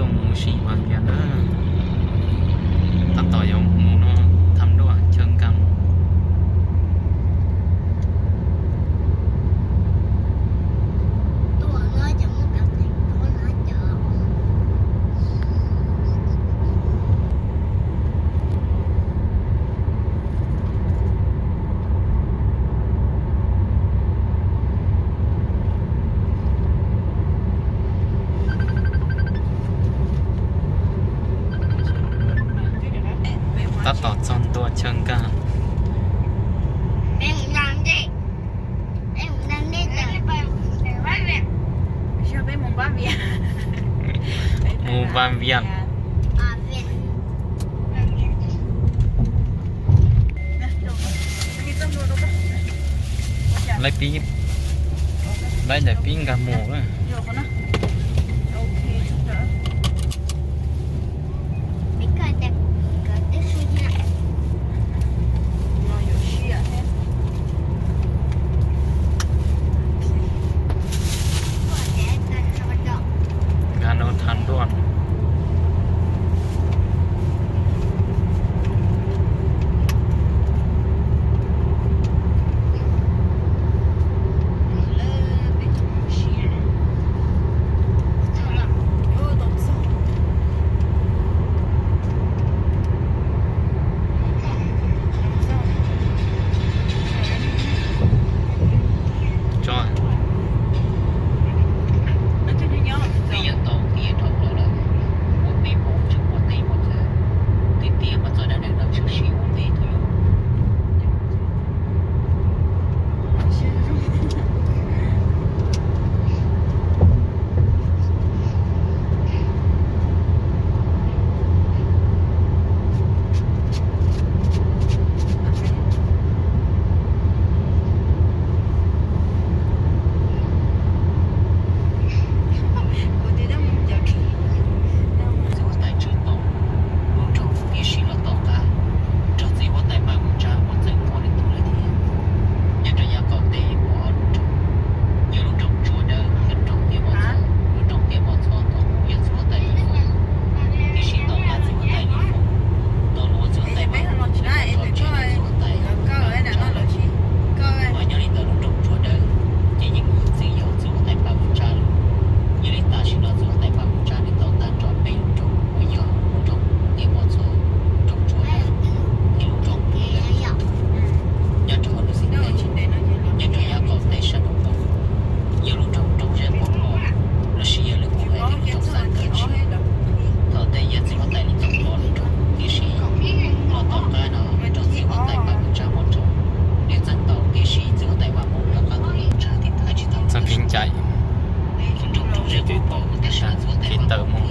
ตัวหมูฉี่มาเพียนเด้อตัดต่อยงหมูเนาะทำด้วยเชิงกันตัดต่อจนตัวเชิงกันหมู่บ้านเวียนไล่ปี๊บได้แต่ปิ้งกับหมูเลยงานโดนทันด่วนคิดเติมมั้ง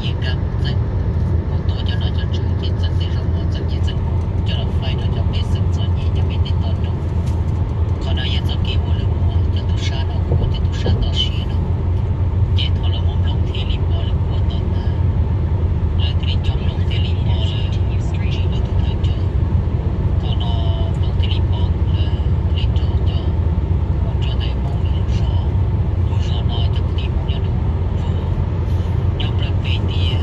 gì cam dân một tổ cho nó cho chủ chỉ dân để rồi một dân chỉ dân cho nó phải nó cho biết dân cho nhỉ cho biết đến tận đâu còn ai dân kia vô lực mua cho tu sa nó của cho tu sa tao xia nó chỉ thọ là mồm lông thì li bỏ là của tao ta lại thì chọn lông thì li bỏ là chỉ là tu thời cho còn nó lông thì li bỏ là li cho một cho này mồm lông sò nó cho thì mồm nhà đủ vô nhóm lần về thì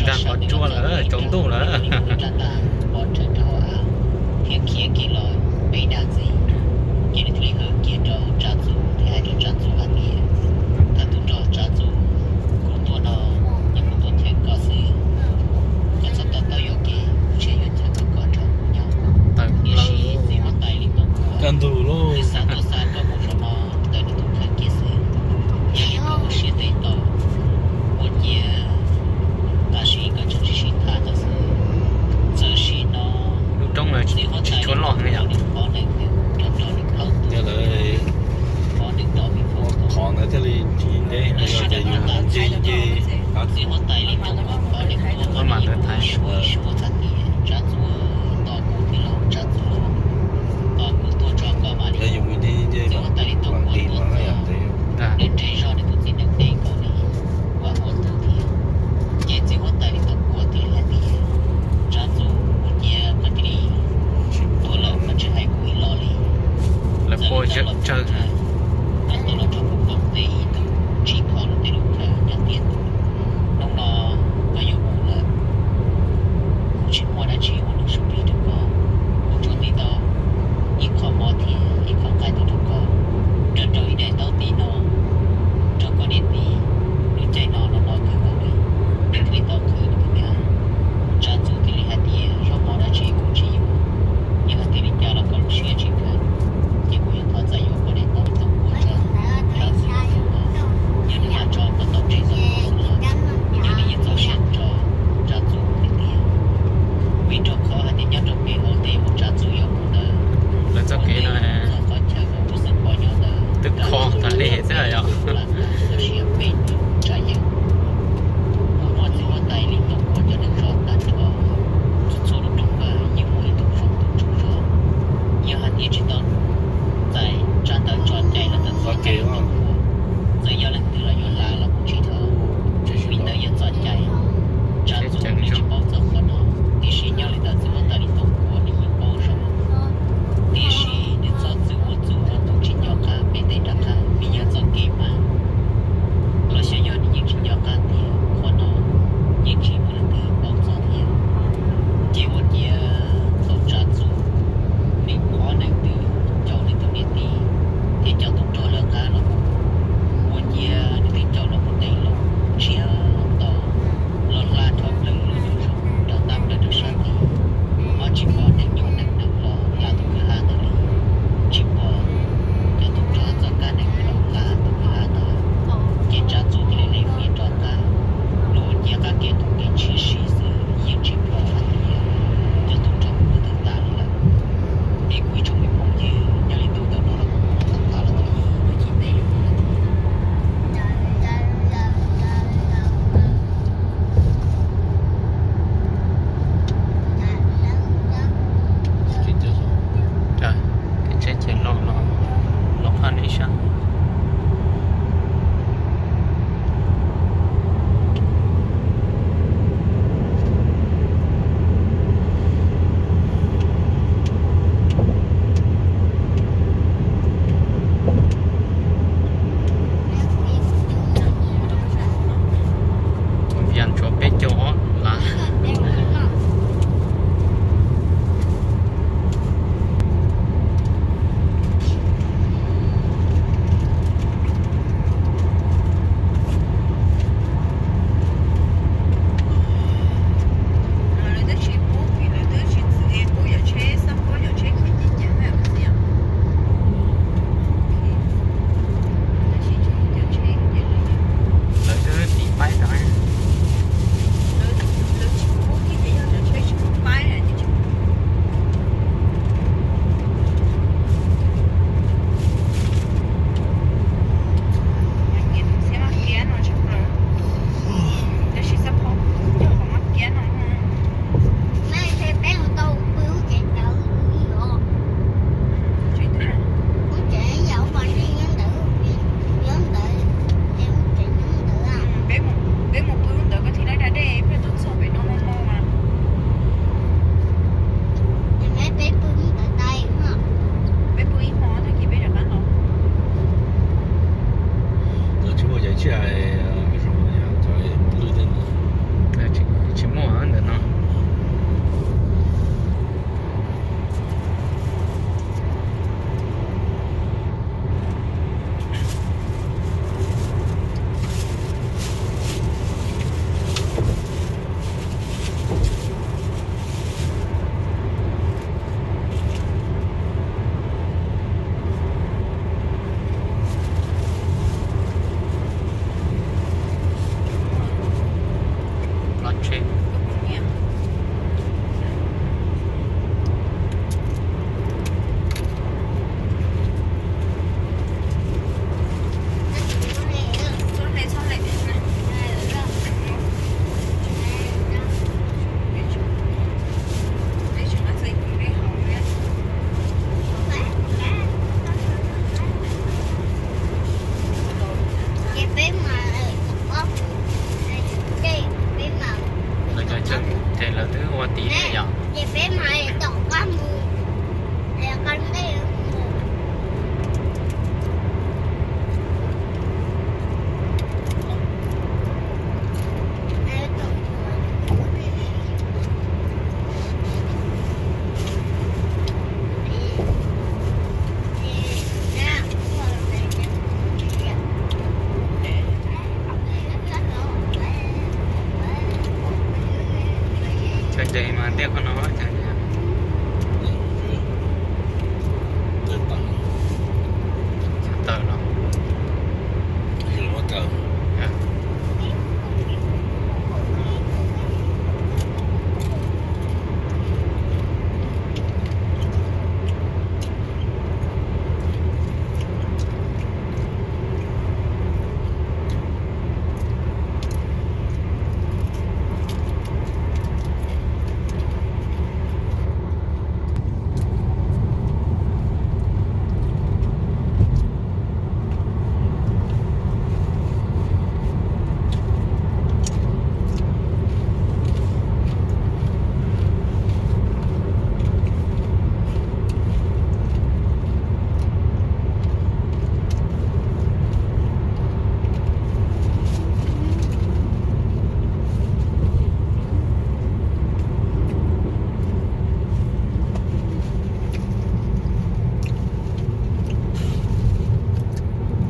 Đang có chua nữa, trốn tủ nữa. Thiên kia kỳ lòi, mấy đàn gì. Kỳ này thủy hướng kia trò trả dù, thì hai trò trả dù ăn nghĩa. Thật tụ trò trả dù, cũng tôi nó, nhưng cũng tôi thiên có gì. Có sao tao tao yêu kỳ, chỉ yêu cho tôi có trò của nhau. Tại Nghĩa lâu sĩ, gì mà tay linh tổng của. Cần thủ luôn. Thì sáng tôi sáng có một số nó, tới được tụ kháng kia gì. Nhưng mà có một sĩ tây tàu. Một nhà, bà sĩ có chút sĩ thả thật sự. Giờ sĩ nó, lúc trong là chỉ trốn lọt ngay ạ. Nhớ là còn ở thế này chỉ nghe hay là để chế là cho chân thì là thứ hoa tí này nhở chơi đây mà tiếc con nó chẳng hạn tờ nó à.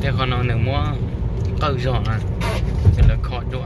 Thế còn nó nếu mua câu giỏ à thì là khó đũa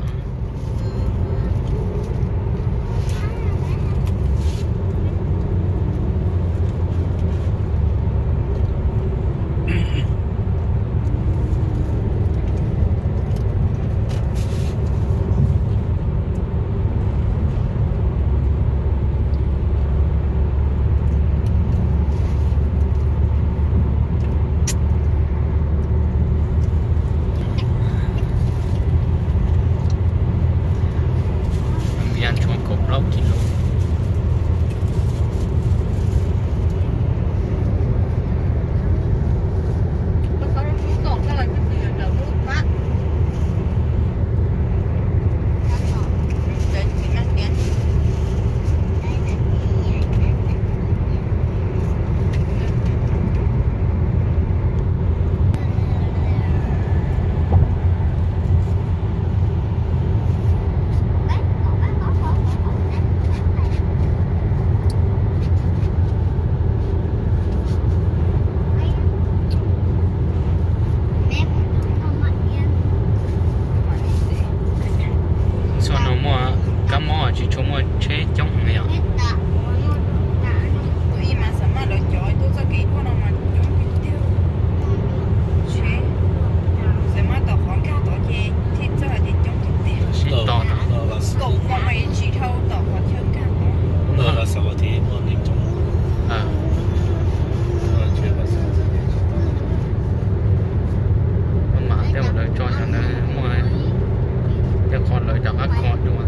ăn cho cột lốc thì luôn cá mò chỉ cho mua chế chống này à xí to à mà theo một lời cho nó mua theo con lời đọc hết con luôn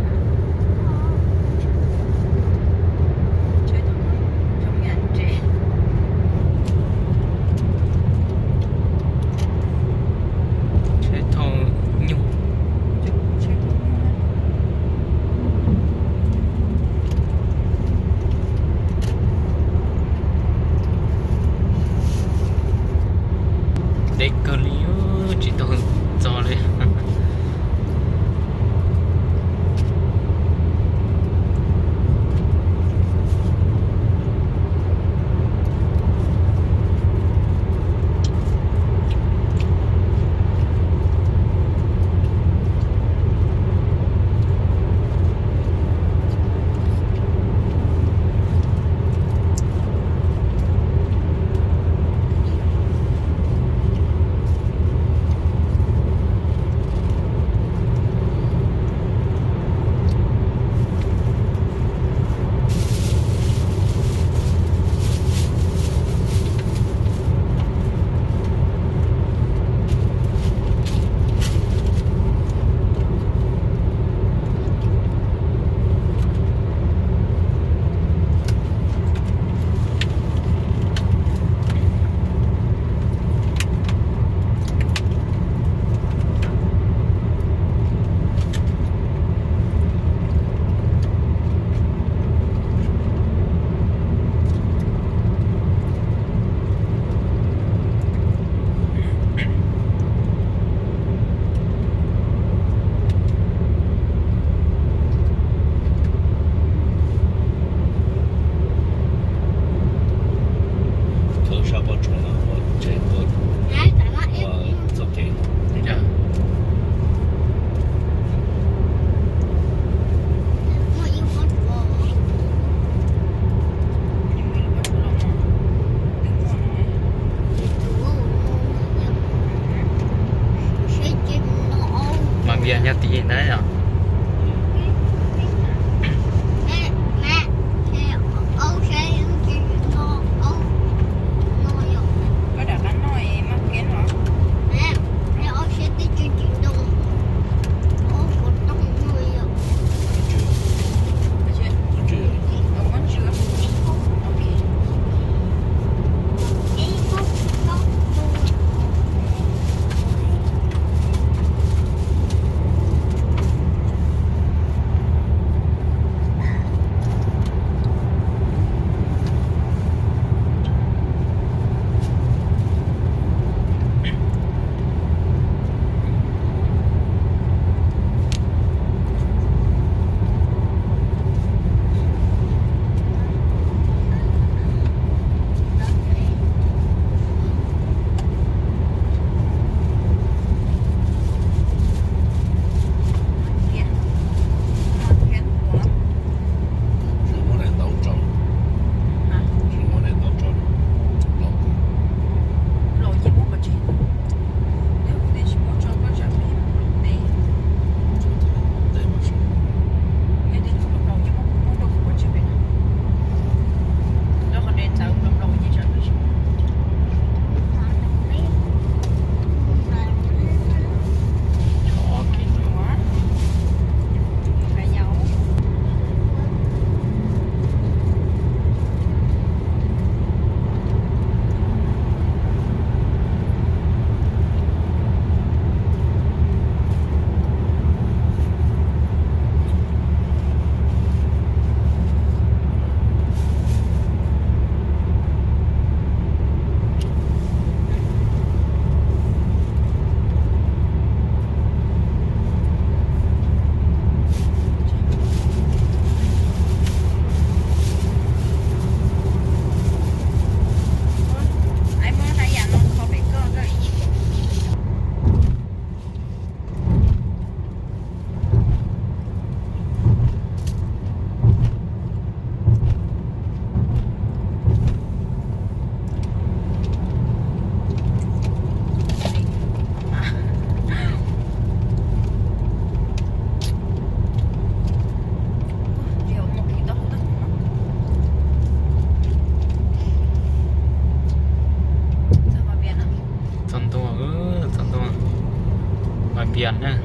biển nữa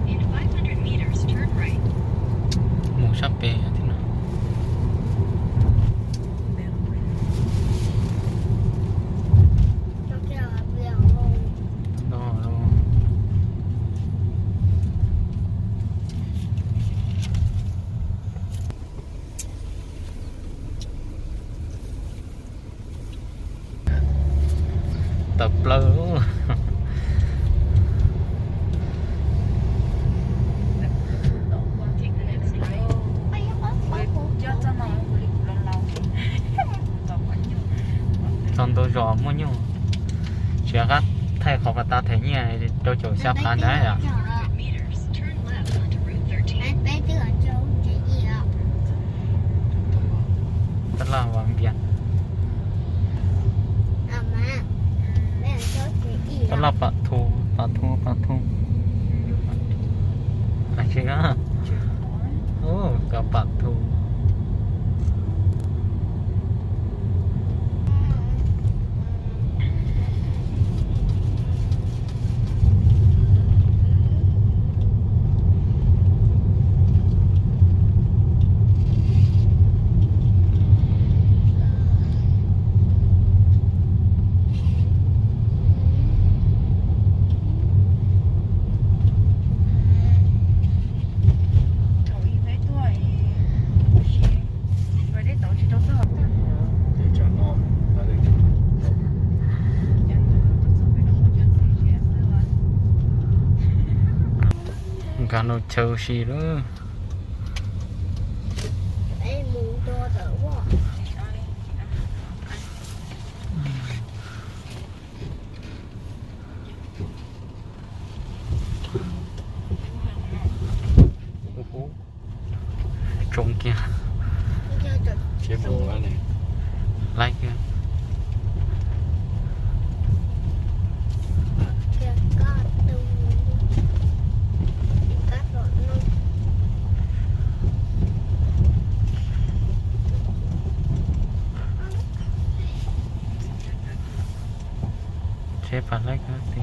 In 500 meters, turn right. mù sắp về thế nào Nó kêu là biển luôn. đó đó tập lơ Take the next right. Ây, bác của xong tôi rõ mua nhau chỉ gắt thay khó cả ta thấy như này tôi chỗ sắp ăn đấy à 100 meters, turn left onto Route 13. anh bé tưởng chỗ cái gì ạ? rất là vàng biển À mà bé ở chỗ cái gì rất ạ? là bạc thu à chị á ô cả bạc thu cả nó chơi gì đó Em muốn đua đỡ quá. trông kia Bây giờ tụi chế bộ quá này like kia kia có tung các loại nó chế phải like cái thì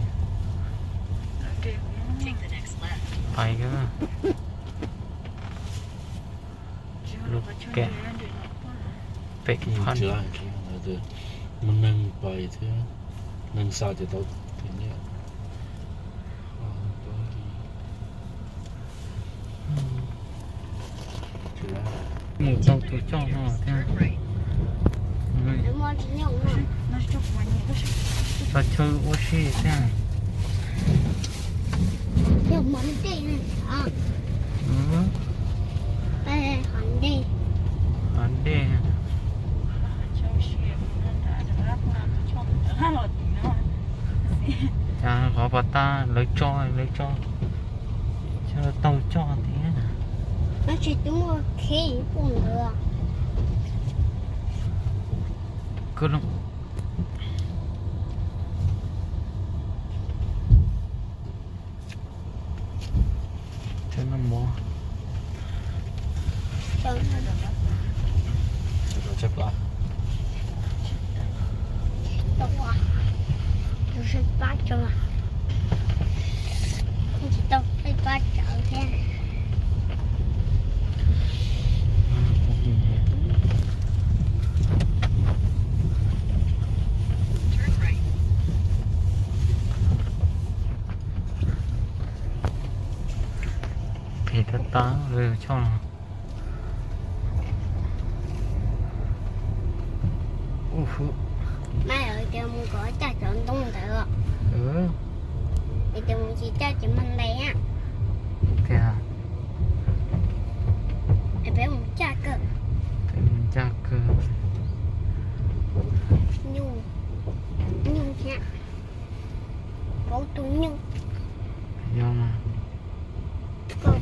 Take the next left. phải cái lúc kẹt bị phân chưa ai kia là được mình nâng bài thế nâng sao thì đâu thì nhé chưa một tàu tôi cho nó thế Turn right. để mua chỉ nhộng nó. và chơi oxy thế này Giờ món đi này. À, đây hẳn đi. anh đi cha có bà ta lấy cho tàu cho thế Nó chỉ đúng một khi cũng được. cứ lúc thế nó mua Chẳng chấp lại đâu à. Tôi sẽ bắt cho mà. Không chỉ đâu phải bắt trở thế. Turn right. thì tất tá rồi cho nó Mai ở chỗ muốn có cha chọn tung được. ừ Thì chỗ muốn chỉ cha chỉ mình đây á. thế à Để bé muốn cha cơ. thì mình cha cơ Nhung. Nhung nha. Bố tôi nhung. do mà Cơ.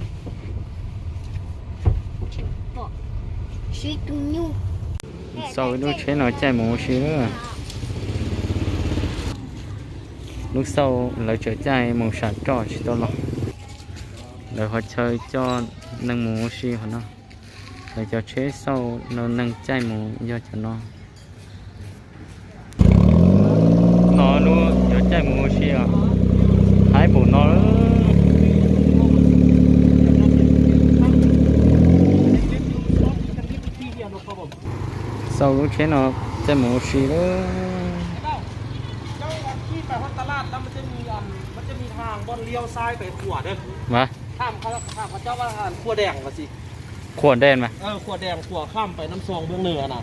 Chỉ bỏ. Suy tôi nhung. sau đó chế nó chạy một xíu nữa lúc sau lấy trở chạy một sản trò chỉ to lắm để họ chơi cho nâng một xíu hả nó để cho chế sau nó nâng chạy một do cho nó nó nó giờ chạy mua xe à hai bộ nó sau lúc thế nó chạy mua xe đó เจ้าวันที่ไปฮอดตลาดแล้วมันจะมีทางบอนเลี้ยวซ้ายไปขวาเด้อ มา ข้ามเขาเจ้าว่าขวาแดงว่าสิ ขวดแดนมา ขวาแดงขวาข้ามไปน้ำซองเบื้องเหนือน่ะ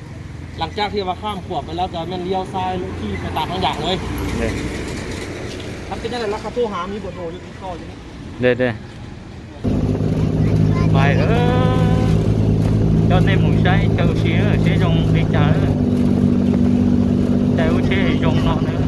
หลังจากที่ว่าข้ามขวาไปแล้วก็มันเลี้ยวซ้ายที่ไปตามทางอย่างเลย เด้ ถ้าเป็นยังไงราคาโทรหามีเบอร์โทรอยู่ที่ต่ออยู่นี่ เด้ไปcho nên một trái châu xía sẽ dùng đi chợ châu sẽ dùng nó nữa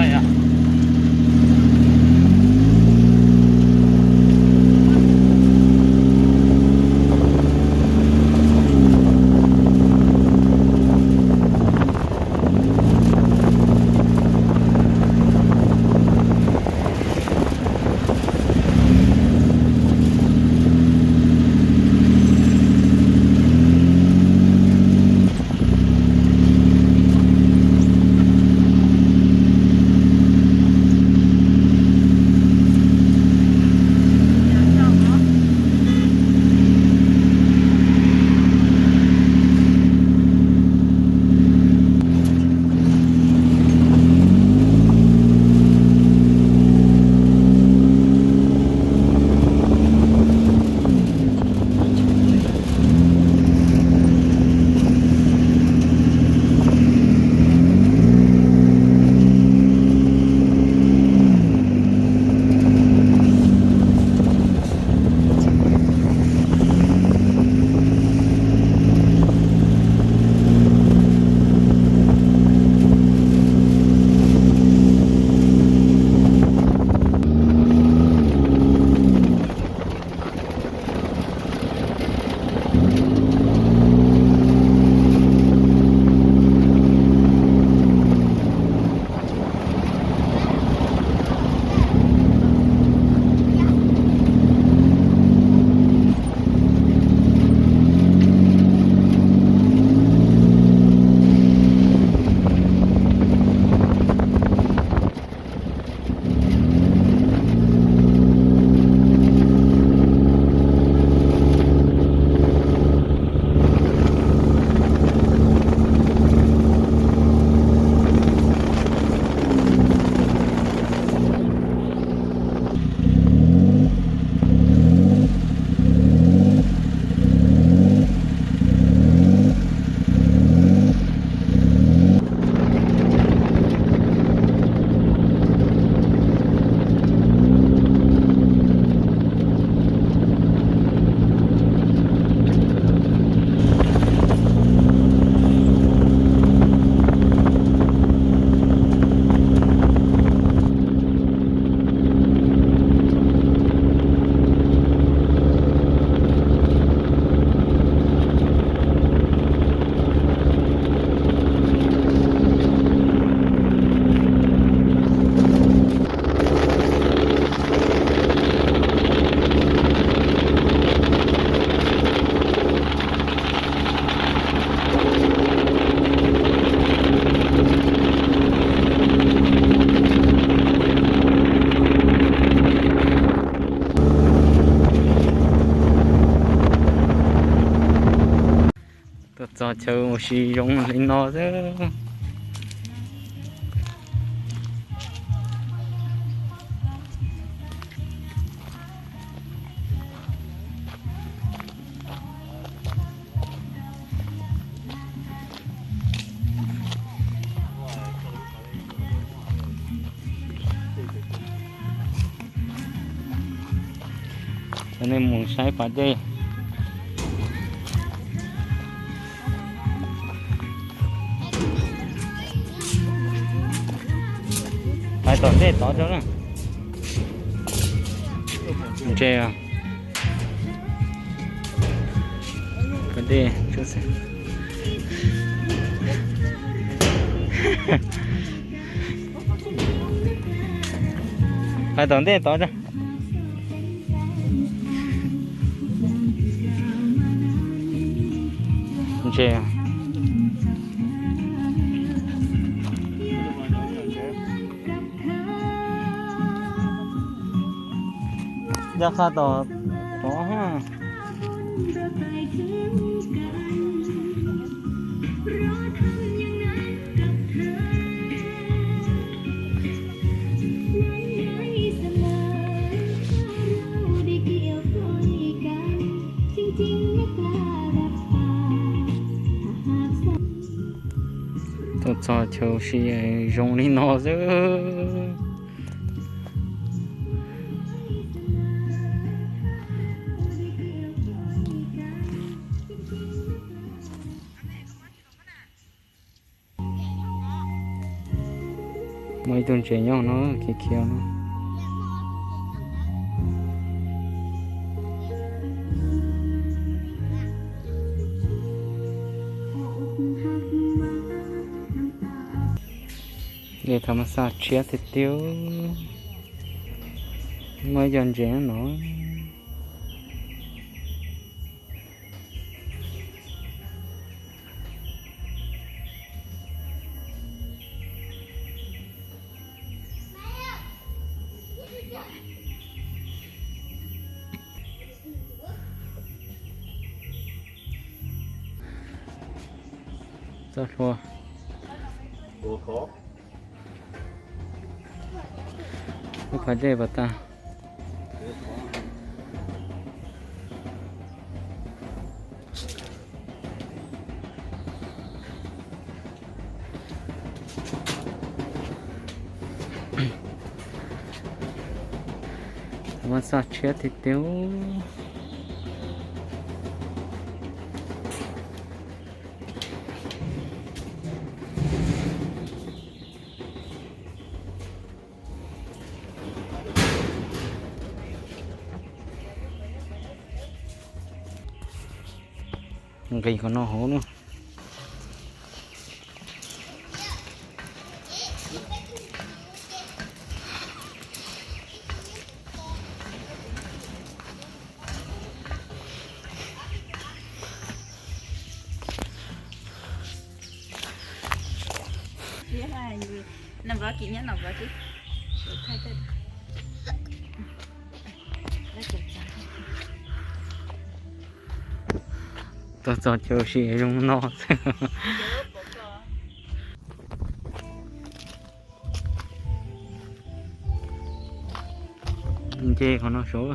vậy à cho chơi một xí giống lên nó chứ cho nên muốn sai phải đi phải tỏ thế tỏ cho nó chè à cái đi chút xem phải tỏ thế tỏ cho chè à ra kha tỏ tỏ ha tôi cho châu xí rong đi nó chứ mấy tuần trẻ nhau nó kia nó để thầm sao chia thịt tiêu mấy dần trẻ nó rất hoa Ủa khó. không phải để vào ta mà sao chết thì tiêu cái con nó hổ nữa Biết là nằm vào chị nhé, nằm vào chị. Thay tên. Đã chụp ra. tôi cho chơi gì trong nó chê con nó số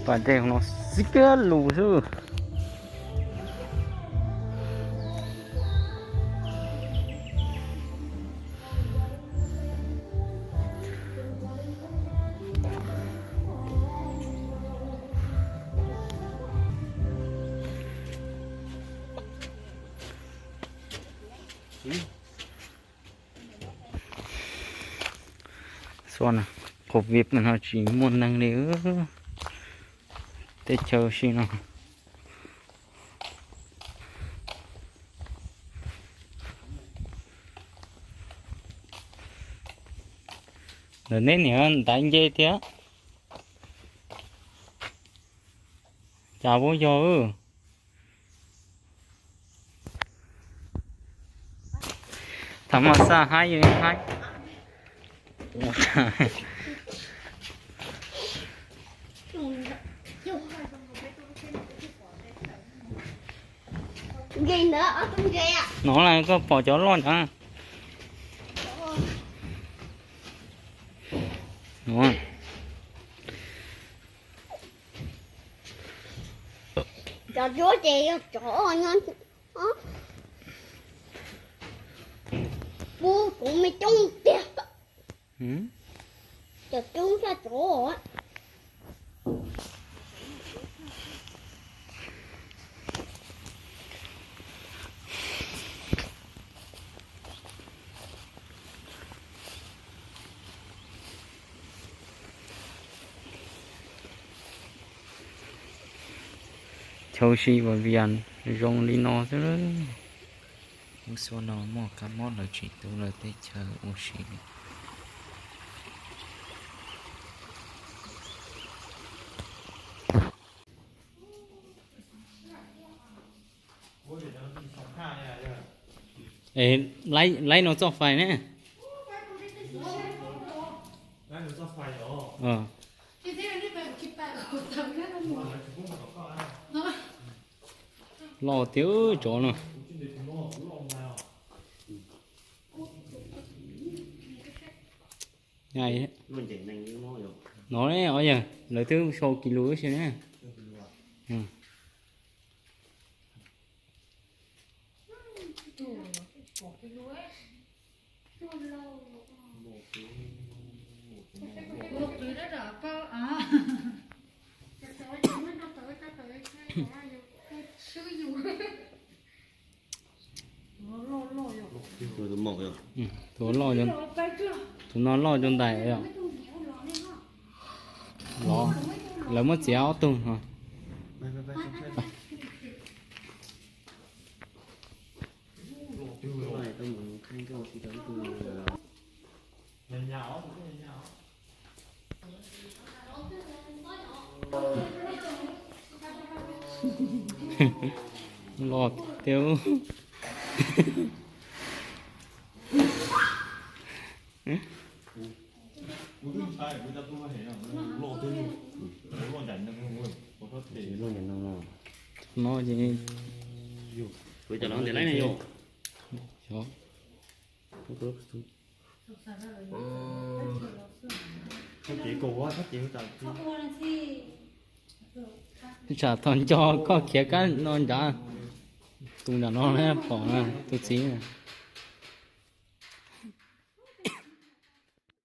và đây nó xích lù chứ xoan à cột vip mình họ chỉ muốn năng nếu để chờ xí nào rồi nên nhớ đánh dây thế chào bố giờ thầm mà xa hai rồi hai gì nữa ở trong kia nó là có bỏ chó lon hả đúng cho chúa chị chỗ ngon bố cũng mới trông tiệt cho chúng ra chỗ á châu si và viền rong đi nó thế đó một số nó mò cá mót là chỉ tu là tê chờ một xí ê lấy nó cho phải nè lo thiếu chỗ nào ngày ấy. mình chỉ nành như nó rồi Nó đấy ở giờ lấy thứ số kilo xíu nhé. Ừ. rồi tôi mọc rồi Ừ. Tụi nó lo cho tụi nó lo cho tài rồi. Lo lấy mất chéo tung hả? bay bay bay bay bay tôi muốn khai câu thì đó từ Lo tiêu. chỉ luôn nhận nó Nó gì bây giờ nó để lấy này vô chó. không chỉ cổ quá chỉ có Chả thằng cho có khía cái non đã tung đã nó nè bỏ nè tôi xí nè